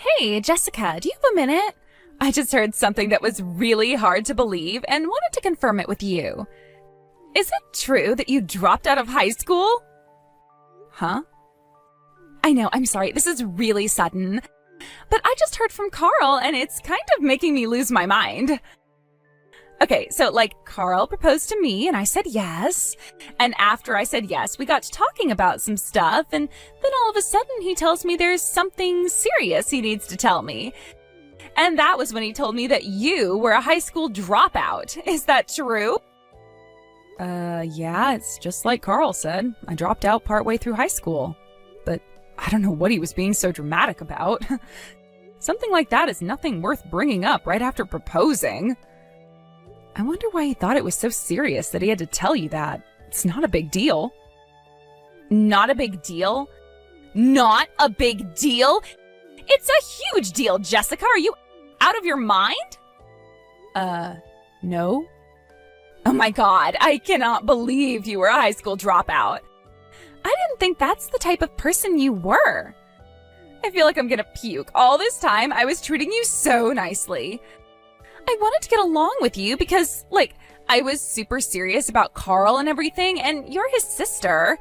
Hey, Jessica, do you have a minute? I just heard something that was really hard to believe and wanted to confirm it with you. Is it true that you dropped out of high school? Huh? I know, I'm sorry, this is really sudden. But I just heard from Carl and it's kind of making me lose my mind. Okay, so Carl proposed to me and I said yes. And after I said yes, we got to talking about some stuff. And then all of a sudden he tells me there's something serious he needs to tell me. And that was when he told me that you were a high school dropout. Is that true? Yeah, it's just like Carl said. I dropped out partway through high school. But I don't know what he was being so dramatic about. Something like that is nothing worth bringing up right after proposing. I wonder why he thought it was so serious that he had to tell you that. It's not a big deal. Not a big deal? Not a big deal? It's a huge deal, Jessica. Are you out of your mind? No. Oh my God, I cannot believe you were a high school dropout. I didn't think that's the type of person you were. I feel like I'm gonna puke. All this time, I was treating you so nicely. I wanted to get along with you because, I was super serious about Carl and everything, and you're his sister.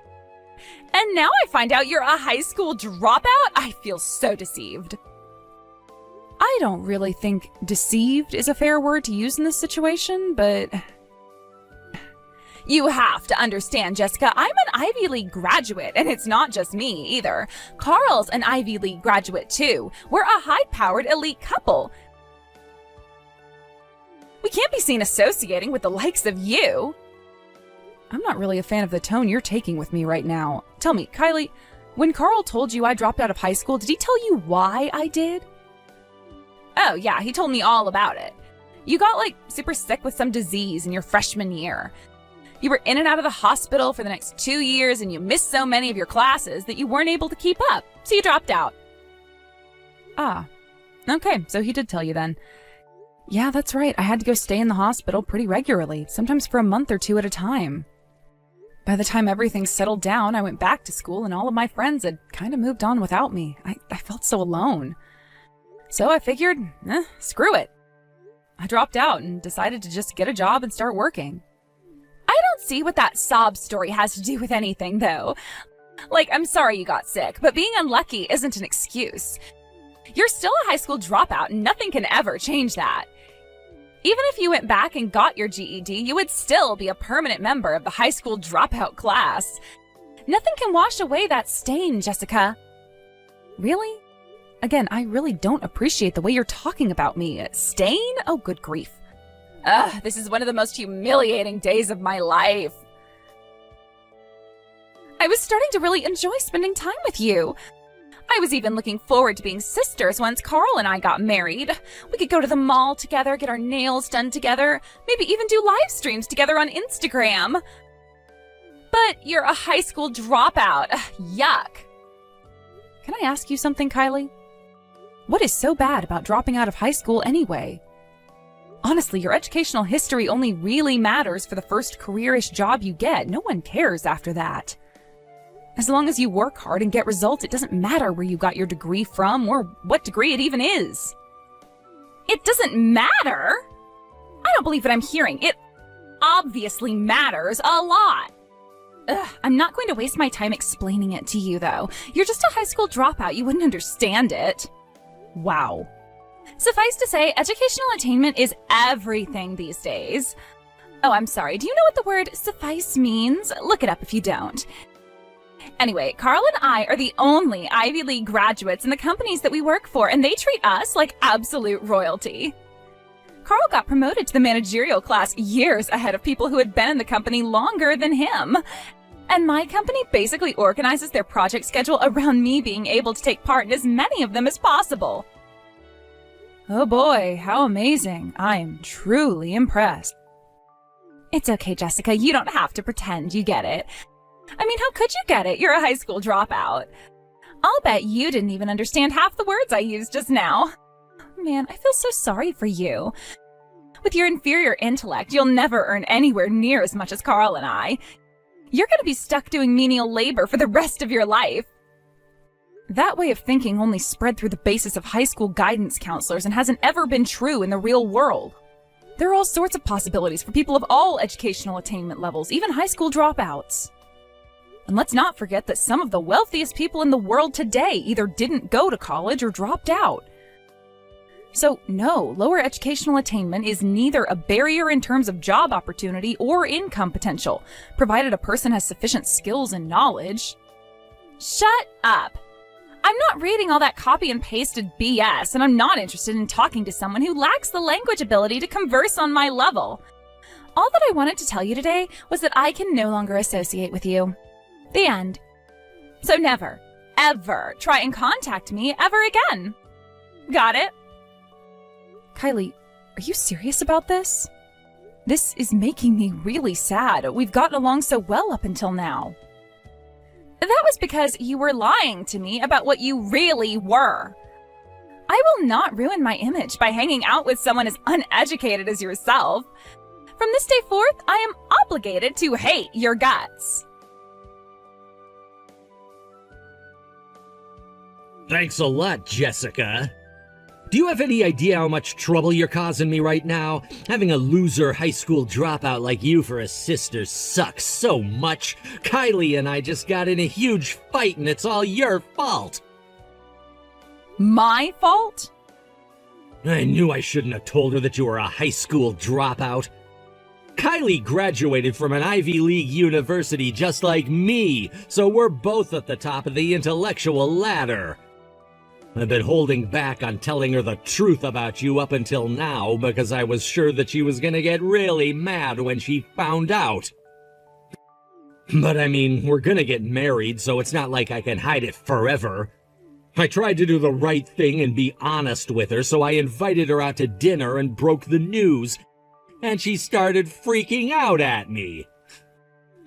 And now I find out you're a high school dropout? I feel so deceived. I don't really think deceived is a fair word to use in this situation, but... You have to understand, Jessica, I'm an Ivy League graduate, and it's not just me either. Carl's an Ivy League graduate too. We're a high-powered elite couple. We can't be seen associating with the likes of you. I'm not really a fan of the tone you're taking with me right now. Tell me, Kylie, when Carl told you I dropped out of high school, did he tell you why I did? Oh, yeah, he told me all about it. You got, super sick with some disease in your freshman year. You were in and out of the hospital for the next 2 years, and you missed so many of your classes that you weren't able to keep up, so you dropped out. Ah, okay, so he did tell you then. Yeah, that's right. I had to go stay in the hospital pretty regularly, sometimes for a month or two at a time. By the time everything settled down, I went back to school and all of my friends had kind of moved on without me. I felt so alone. So I figured, screw it. I dropped out and decided to just get a job and start working. I don't see what that sob story has to do with anything, though. I'm sorry you got sick, but being unlucky isn't an excuse. You're still a high school dropout and nothing can ever change that. Even if you went back and got your GED, you would still be a permanent member of the high school dropout class. Nothing can wash away that stain, Jessica. Really? Again, I really don't appreciate the way you're talking about me. Stain? Oh, good grief. Ugh, this is one of the most humiliating days of my life. I was starting to really enjoy spending time with you. I was even looking forward to being sisters once Carl and I got married. We could go to the mall together, get our nails done together, maybe even do live streams together on Instagram. But you're a high school dropout. Yuck. Can I ask you something, Kylie? What is so bad about dropping out of high school anyway? Honestly, your educational history only really matters for the first career-ish job you get. No one cares after that. As long as you work hard and get results, it doesn't matter where you got your degree from or what degree it even is. It doesn't matter? I don't believe what I'm hearing. It obviously matters a lot. Ugh, I'm not going to waste my time explaining it to you, though. You're just a high school dropout. You wouldn't understand it. Wow. Suffice to say, educational attainment is everything these days. Oh, I'm sorry. Do you know what the word suffice means? Look it up if you don't. Anyway, Carl and I are the only Ivy League graduates in the companies that we work for, and they treat us like absolute royalty. Carl got promoted to the managerial class years ahead of people who had been in the company longer than him. And my company basically organizes their project schedule around me being able to take part in as many of them as possible. Oh boy, how amazing. I am truly impressed. It's okay, Jessica. You don't have to pretend you get it. I mean, how could you get it? You're a high school dropout. I'll bet you didn't even understand half the words I used just now. Man, I feel so sorry for you. With your inferior intellect, you'll never earn anywhere near as much as Carl and I. You're going to be stuck doing menial labor for the rest of your life. That way of thinking only spread through the basis of high school guidance counselors and hasn't ever been true in the real world. There are all sorts of possibilities for people of all educational attainment levels, even high school dropouts. And let's not forget that some of the wealthiest people in the world today either didn't go to college or dropped out. So no, lower educational attainment is neither a barrier in terms of job opportunity or income potential, provided a person has sufficient skills and knowledge. Shut up! I'm not reading all that copy and pasted BS, and I'm not interested in talking to someone who lacks the language ability to converse on my level. All that I wanted to tell you today was that I can no longer associate with you. The end. So never, ever try and contact me ever again. Got it? Kylie, are you serious about this? This is making me really sad. We've gotten along so well up until now. That was because you were lying to me about what you really were. I will not ruin my image by hanging out with someone as uneducated as yourself. From this day forth, I am obligated to hate your guts. Thanks a lot, Jessica. Do you have any idea how much trouble you're causing me right now? Having a loser high school dropout like you for a sister sucks so much. Kylie and I just got in a huge fight and it's all your fault. My fault? I knew I shouldn't have told her that you were a high school dropout. Kylie graduated from an Ivy League university just like me, so we're both at the top of the intellectual ladder. I've been holding back on telling her the truth about you up until now because I was sure that she was gonna get really mad when she found out. But I mean, we're gonna get married, so it's not like I can hide it forever. I tried to do the right thing and be honest with her, so I invited her out to dinner and broke the news, and she started freaking out at me.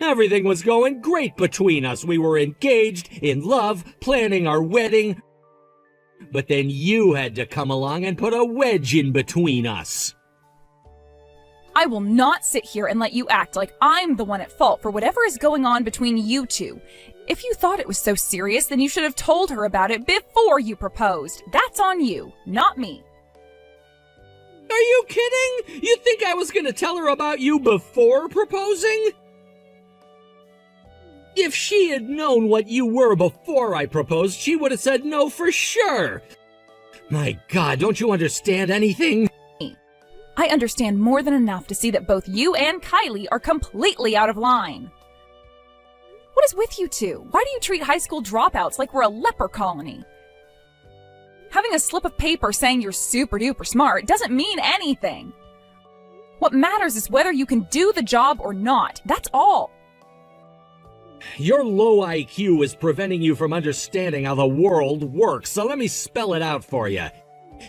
Everything was going great between us. We were engaged, in love, planning our wedding. But then you had to come along and put a wedge in between us. I will not sit here and let you act like I'm the one at fault for whatever is going on between you two. If you thought it was so serious, then you should have told her about it before you proposed. That's on you, not me. Are you kidding? You think I was gonna tell her about you before proposing? If she had known what you were before I proposed, she would have said no for sure. My God, don't you understand anything? I understand more than enough to see that both you and Kylie are completely out of line. What is with you two? Why do you treat high school dropouts like we're a leper colony? Having a slip of paper saying you're super duper smart doesn't mean anything. What matters is whether you can do the job or not. That's all. Your low IQ is preventing you from understanding how the world works, so let me spell it out for you.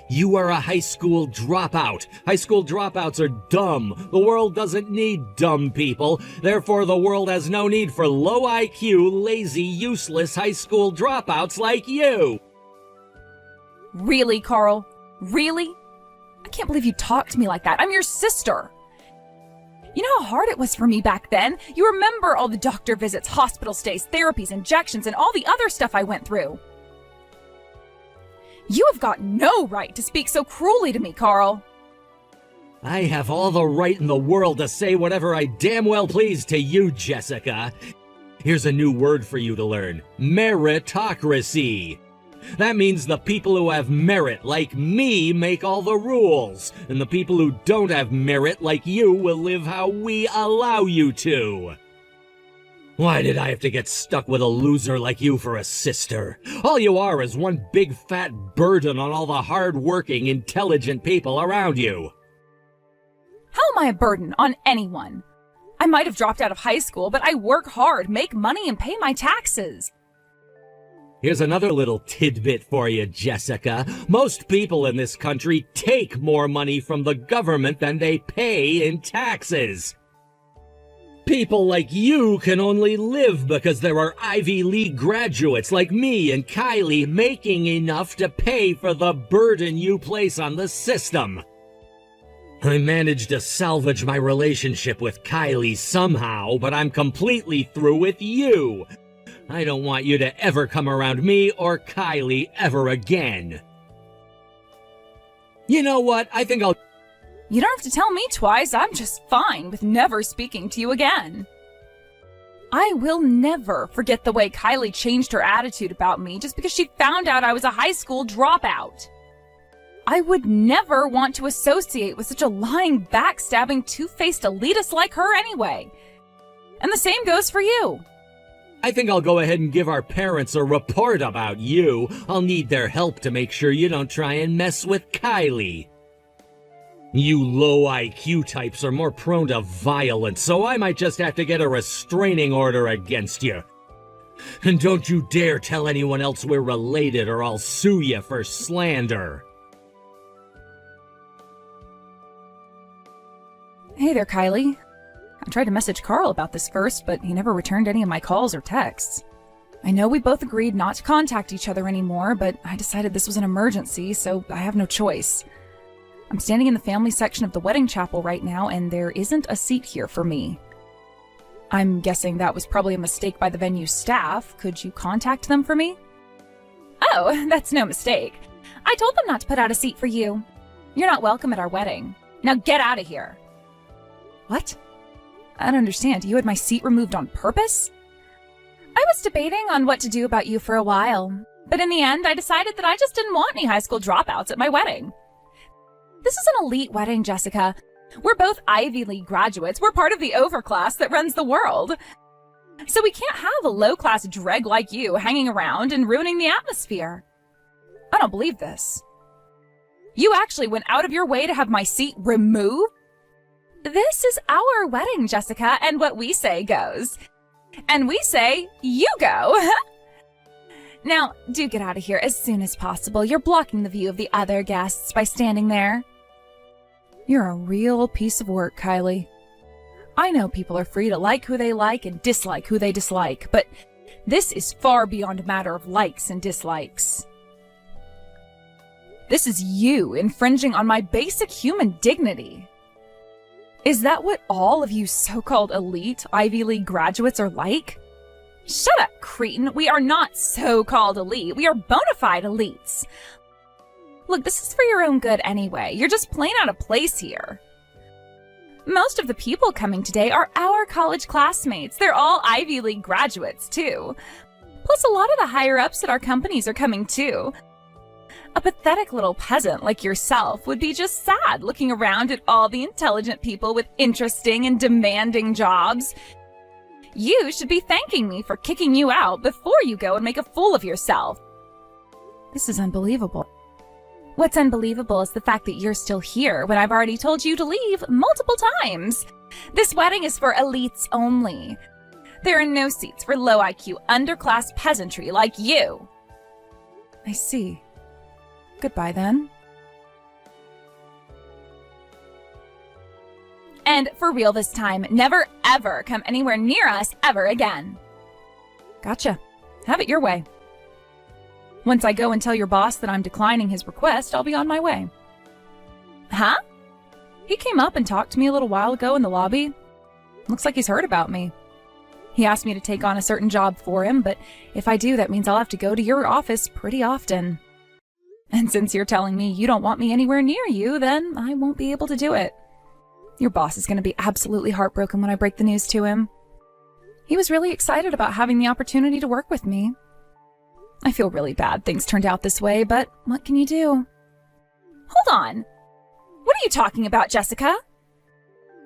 You are a high school dropout. High school dropouts are dumb. The world doesn't need dumb people. Therefore, the world has no need for low IQ, lazy, useless high school dropouts like you. Really, Carl? Really? I can't believe you talk to me like that. I'm your sister. You know how hard it was for me back then? You remember all the doctor visits, hospital stays, therapies, injections, and all the other stuff I went through. You have got no right to speak so cruelly to me, Carl. I have all the right in the world to say whatever I damn well please to you, Jessica. Here's a new word for you to learn. Meritocracy. That means the people who have merit, like me, make all the rules. And the people who don't have merit, like you, will live how we allow you to. Why did I have to get stuck with a loser like you for a sister? All you are is one big fat burden on all the hard-working, intelligent people around you. How am I a burden on anyone? I might have dropped out of high school, but I work hard, make money, and pay my taxes. Here's another little tidbit for you, Jessica. Most people in this country take more money from the government than they pay in taxes. People like you can only live because there are Ivy League graduates like me and Kylie making enough to pay for the burden you place on the system. I managed to salvage my relationship with Kylie somehow, but I'm completely through with you. I don't want you to ever come around me or Kylie ever again. You know what? I think I'll... You don't have to tell me twice. I'm just fine with never speaking to you again. I will never forget the way Kylie changed her attitude about me just because she found out I was a high school dropout. I would never want to associate with such a lying, backstabbing, two-faced elitist like her anyway. And the same goes for you. I think I'll go ahead and give our parents a report about you. I'll need their help to make sure you don't try and mess with Kylie. You low IQ types are more prone to violence, so I might just have to get a restraining order against you. And don't you dare tell anyone else we're related or I'll sue you for slander. Hey there, Kylie. I tried to message Carl about this first, but he never returned any of my calls or texts. I know we both agreed not to contact each other anymore, but I decided this was an emergency, so I have no choice. I'm standing in the family section of the wedding chapel right now, and there isn't a seat here for me. I'm guessing that was probably a mistake by the venue staff. Could you contact them for me? Oh, that's no mistake. I told them not to put out a seat for you. You're not welcome at our wedding. Now get out of here. What? I don't understand. You had my seat removed on purpose? I was debating on what to do about you for a while, but in the end, I decided that I just didn't want any high school dropouts at my wedding. This is an elite wedding, Jessica. We're both Ivy League graduates. We're part of the overclass that runs the world. So we can't have a low-class dreg like you hanging around and ruining the atmosphere. I don't believe this. You actually went out of your way to have my seat removed? This is our wedding, Jessica, and what we say goes. And we say, you go. Now, do get out of here as soon as possible. You're blocking the view of the other guests by standing there. You're a real piece of work, Kylie. I know people are free to like who they like and dislike who they dislike, but this is far beyond a matter of likes and dislikes. This is you infringing on my basic human dignity. Is that what all of you so-called elite Ivy League graduates are like? Shut up, cretin. We are not so-called elite. We are bona fide elites. Look, this is for your own good anyway. You're just plain out of place here. Most of the people coming today are our college classmates. They're all Ivy League graduates, too. Plus, a lot of the higher-ups at our companies are coming, too. A pathetic little peasant like yourself would be just sad looking around at all the intelligent people with interesting and demanding jobs. You should be thanking me for kicking you out before you go and make a fool of yourself. This is unbelievable. What's unbelievable is the fact that you're still here when I've already told you to leave multiple times. This wedding is for elites only. There are no seats for low IQ, underclass peasantry like you. I see. Goodbye, then. And for real this time, never ever come anywhere near us ever again. Gotcha. Have it your way. Once I go and tell your boss that I'm declining his request, I'll be on my way. Huh? He came up and talked to me a little while ago in the lobby. Looks like he's heard about me. He asked me to take on a certain job for him, but if I do, that means I'll have to go to your office pretty often. And since you're telling me you don't want me anywhere near you, then I won't be able to do it. Your boss is going to be absolutely heartbroken when I break the news to him. He was really excited about having the opportunity to work with me. I feel really bad things turned out this way, but what can you do? Hold on. What are you talking about, Jessica?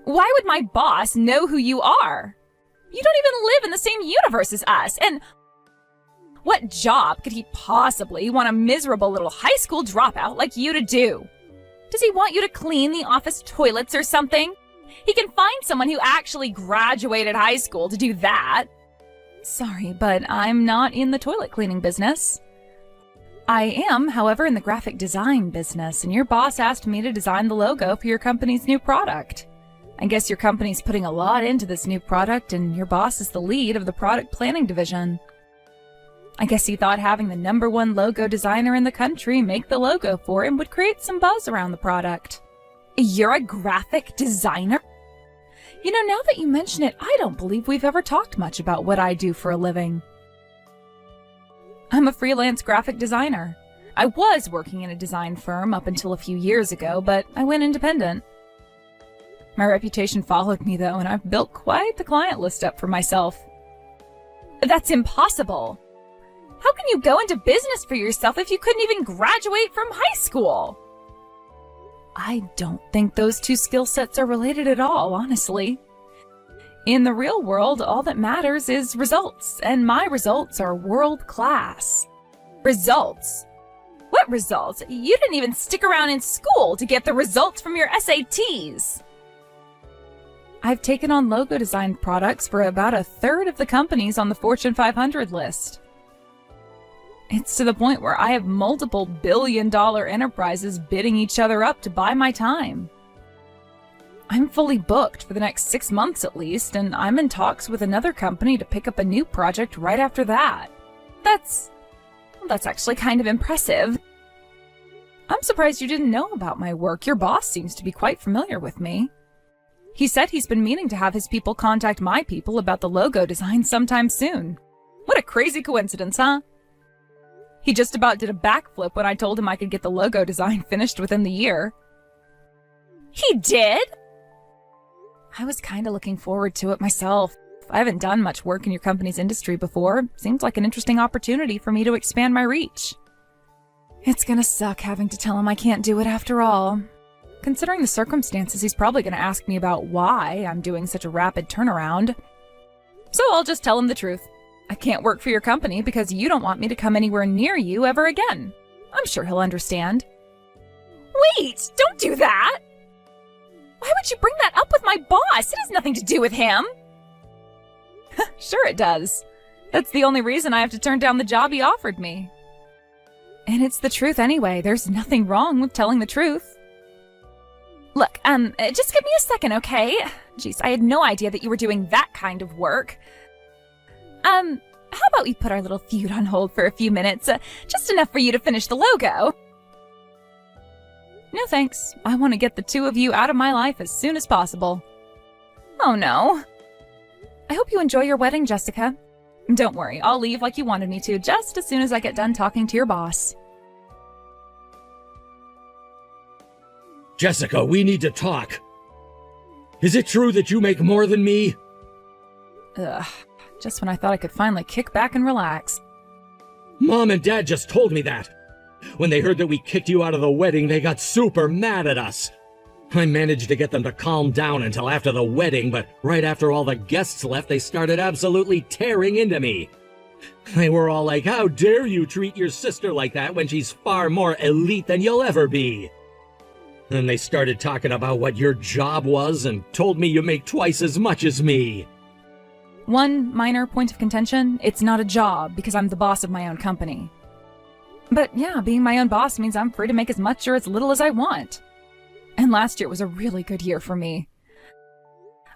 Why would my boss know who you are? You don't even live in the same universe as us, and what job could he possibly want a miserable little high school dropout like you to do? Does he want you to clean the office toilets or something? He can find someone who actually graduated high school to do that. Sorry, but I'm not in the toilet cleaning business. I am, however, in the graphic design business, and your boss asked me to design the logo for your company's new product. I guess your company's putting a lot into this new product, and your boss is the lead of the product planning division. I guess he thought having the #1 logo designer in the country make the logo for him would create some buzz around the product. You're a graphic designer? You know, now that you mention it, I don't believe we've ever talked much about what I do for a living. I'm a freelance graphic designer. I was working in a design firm up until a few years ago, but I went independent. My reputation followed me, though, and I've built quite the client list up for myself. That's impossible! How can you go into business for yourself if you couldn't even graduate from high school? I don't think those two skill sets are related at all, honestly. In the real world, all that matters is results, and my results are world-class. Results? What results? You didn't even stick around in school to get the results from your SATs. I've taken on logo design products for about a third of the companies on the Fortune 500 list. It's to the point where I have multiple billion-dollar enterprises bidding each other up to buy my time. I'm fully booked for the next 6 months at least, and I'm in talks with another company to pick up a new project right after that. That's actually kind of impressive. I'm surprised you didn't know about my work. Your boss seems to be quite familiar with me. He said he's been meaning to have his people contact my people about the logo design sometime soon. What a crazy coincidence, huh? He just about did a backflip when I told him I could get the logo design finished within the year. He did? I was kinda looking forward to it myself. I haven't done much work in your company's industry before. Seems like an interesting opportunity for me to expand my reach. It's gonna suck having to tell him I can't do it after all. Considering the circumstances, he's probably gonna ask me about why I'm doing such a rapid turnaround. So I'll just tell him the truth. I can't work for your company because you don't want me to come anywhere near you ever again. I'm sure he'll understand. Wait! Don't do that! Why would you bring that up with my boss? It has nothing to do with him. Sure it does. That's the only reason I have to turn down the job he offered me. And it's the truth anyway. There's nothing wrong with telling the truth. Look, just give me a second, okay? Jeez, I had no idea that you were doing that kind of work. How about we put our little feud on hold for a few minutes? Just enough for you to finish the logo. No thanks. I want to get the two of you out of my life as soon as possible. Oh no. I hope you enjoy your wedding, Jessica. Don't worry, I'll leave like you wanted me to just as soon as I get done talking to your boss. Jessica, we need to talk. Is it true that you make more than me? Ugh, just when I thought I could finally kick back and relax. Mom and Dad just told me that. When they heard that we kicked you out of the wedding, they got super mad at us. I managed to get them to calm down until after the wedding, but right after all the guests left, they started absolutely tearing into me. They were all like, "How dare you treat your sister like that when she's far more elite than you'll ever be?" Then they started talking about what your job was and told me you make twice as much as me. One minor point of contention, it's not a job because I'm the boss of my own company. But yeah, being my own boss means I'm free to make as much or as little as I want. And last year was a really good year for me.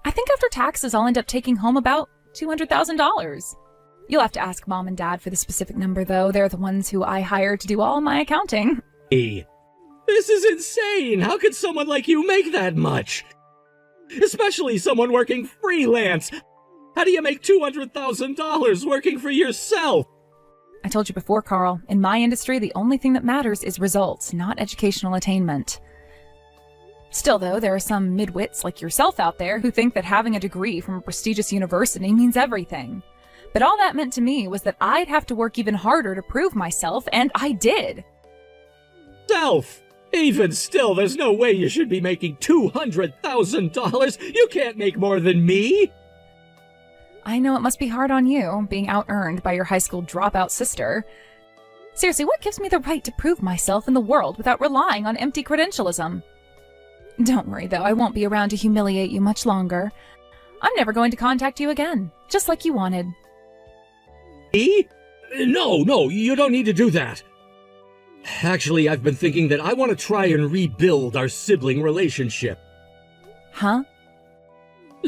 I think after taxes I'll end up taking home about $200,000. You'll have to ask Mom and Dad for the specific number though. They're the ones who I hired to do all my accounting. Hey, this is insane! How could someone like you make that much? Especially someone working freelance! How do you make $200,000 working for yourself? I told you before, Carl, in my industry the only thing that matters is results, not educational attainment. Still though, there are some midwits like yourself out there who think that having a degree from a prestigious university means everything. But all that meant to me was that I'd have to work even harder to prove myself, and I did. Self! Even still, there's no way you should be making $200,000! You can't make more than me! I know it must be hard on you, being out-earned by your high school dropout sister. Seriously, what gives me the right to prove myself in the world without relying on empty credentialism? Don't worry, though, I won't be around to humiliate you much longer. I'm never going to contact you again, just like you wanted. Me? No, you don't need to do that. Actually, I've been thinking that I want to try and rebuild our sibling relationship. Huh?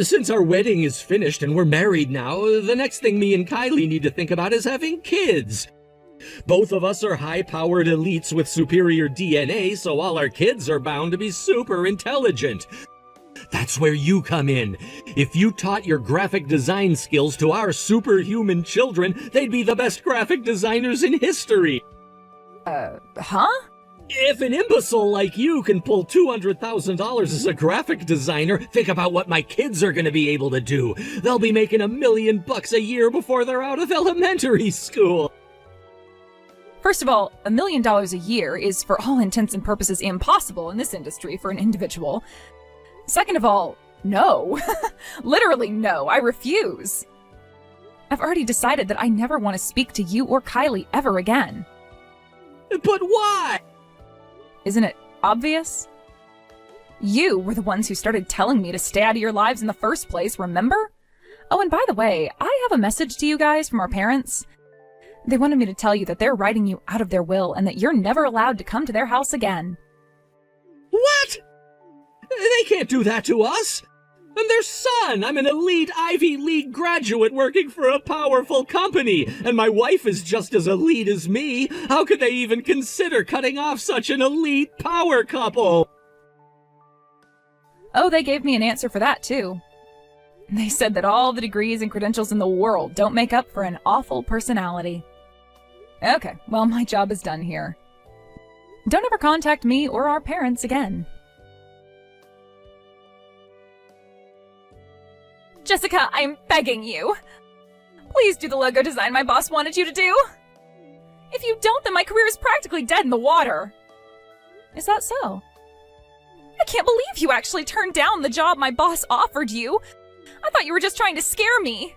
Since our wedding is finished and we're married now, the next thing me and Kylie need to think about is having kids. Both of us are high-powered elites with superior DNA, so all our kids are bound to be super intelligent. That's where you come in. If you taught your graphic design skills to our superhuman children, they'd be the best graphic designers in history. Huh? If an imbecile like you can pull $200,000 as a graphic designer, think about what my kids are going to be able to do. They'll be making $1 million a year before they're out of elementary school. First of all, $1 million a year is for all intents and purposes impossible in this industry for an individual. Second of all, no. Literally no, I refuse. I've already decided that I never want to speak to you or Kylie ever again. But why? Isn't it obvious? You were the ones who started telling me to stay out of your lives in the first place, remember? Oh, and by the way, I have a message to you guys from our parents. They wanted me to tell you that they're writing you out of their will and that you're never allowed to come to their house again. What? They can't do that to us. I'm their son. I'm an elite Ivy League graduate working for a powerful company, and my wife is just as elite as me. How could they even consider cutting off such an elite power couple? Oh, they gave me an answer for that, too. They said that all the degrees and credentials in the world don't make up for an awful personality. Okay, well, my job is done here. Don't ever contact me or our parents again. Jessica, I'm begging you. Please do the logo design my boss wanted you to do. If you don't, then my career is practically dead in the water. Is that so? I can't believe you actually turned down the job my boss offered you. I thought you were just trying to scare me.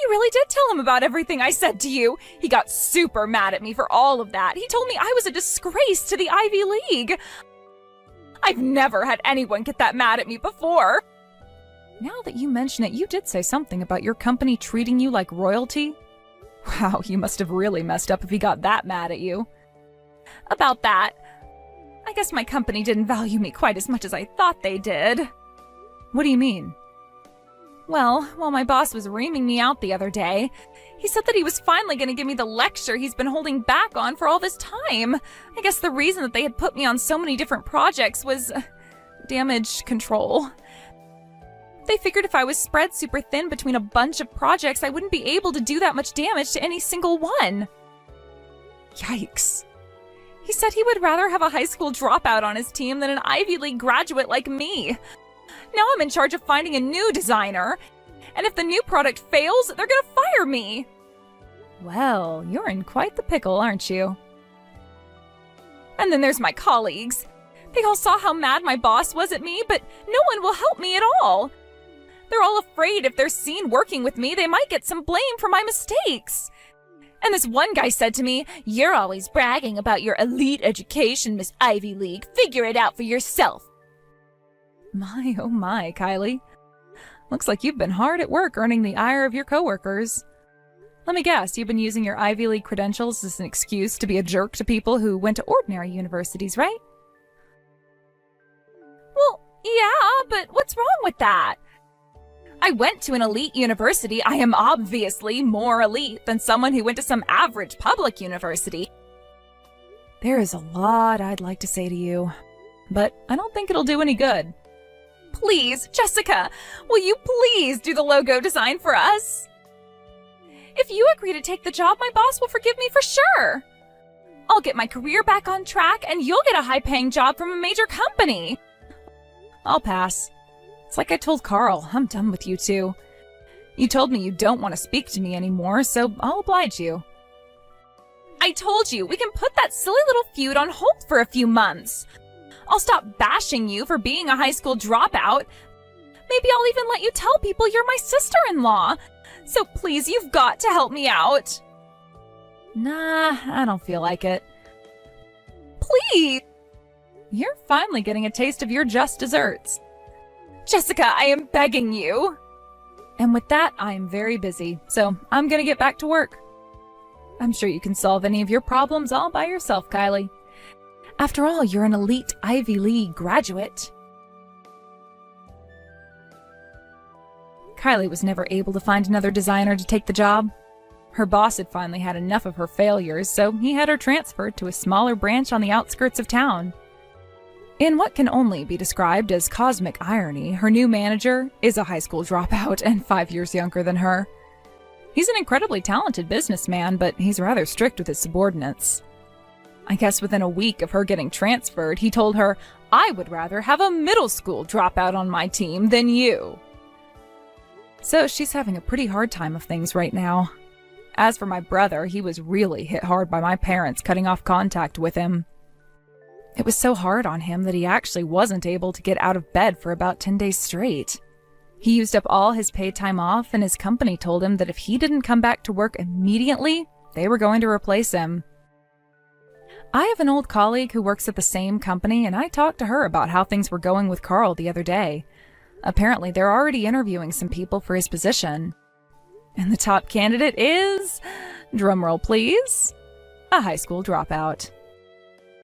You really did tell him about everything I said to you. He got super mad at me for all of that. He told me I was a disgrace to the Ivy League. I've never had anyone get that mad at me before. Now that you mention it, you did say something about your company treating you like royalty. Wow, you must have really messed up if he got that mad at you. About that, I guess my company didn't value me quite as much as I thought they did. What do you mean? Well, while my boss was reaming me out the other day, he said that he was finally going to give me the lecture he's been holding back on for all this time. I guess the reason that they had put me on so many different projects was damage control. They figured if I was spread super thin between a bunch of projects, I wouldn't be able to do that much damage to any single one. Yikes. He said he would rather have a high school dropout on his team than an Ivy League graduate like me. Now I'm in charge of finding a new designer, and if the new product fails, they're gonna fire me. Well, you're in quite the pickle, aren't you? And then there's my colleagues. They all saw how mad my boss was at me, but no one will help me at all. They're all afraid if they're seen working with me, they might get some blame for my mistakes. And this one guy said to me, "You're always bragging about your elite education, Miss Ivy League. Figure it out for yourself." My, oh my, Kylie. Looks like you've been hard at work earning the ire of your coworkers. Let me guess, you've been using your Ivy League credentials as an excuse to be a jerk to people who went to ordinary universities, right? Well, yeah, but what's wrong with that? I went to an elite university. I am obviously more elite than someone who went to some average public university. There is a lot I'd like to say to you, but I don't think it'll do any good. Please, Jessica, will you please do the logo design for us? If you agree to take the job, my boss will forgive me for sure. I'll get my career back on track and you'll get a high-paying job from a major company. I'll pass. It's like I told Carl, I'm done with you two. You told me you don't want to speak to me anymore, so I'll oblige you. I told you, we can put that silly little feud on hold for a few months. I'll stop bashing you for being a high school dropout. Maybe I'll even let you tell people you're my sister-in-law. So please, you've got to help me out. Nah, I don't feel like it. Please! You're finally getting a taste of your just desserts. Jessica, I am begging you. And with that, I am very busy, so I'm gonna get back to work. I'm sure you can solve any of your problems all by yourself, Kylie. After all, you're an elite Ivy League graduate. Kylie was never able to find another designer to take the job. Her boss had finally had enough of her failures, so he had her transferred to a smaller branch on the outskirts of town. In what can only be described as cosmic irony, her new manager is a high school dropout and 5 years younger than her. He's an incredibly talented businessman, but he's rather strict with his subordinates. I guess within a week of her getting transferred, he told her, "I would rather have a middle school dropout on my team than you." So she's having a pretty hard time of things right now. As for my brother, he was really hit hard by my parents cutting off contact with him. It was so hard on him that he actually wasn't able to get out of bed for about 10 days straight. He used up all his paid time off, and his company told him that if he didn't come back to work immediately, they were going to replace him. I have an old colleague who works at the same company, and I talked to her about how things were going with Carl the other day. Apparently, they're already interviewing some people for his position. And the top candidate is, drumroll please, a high school dropout.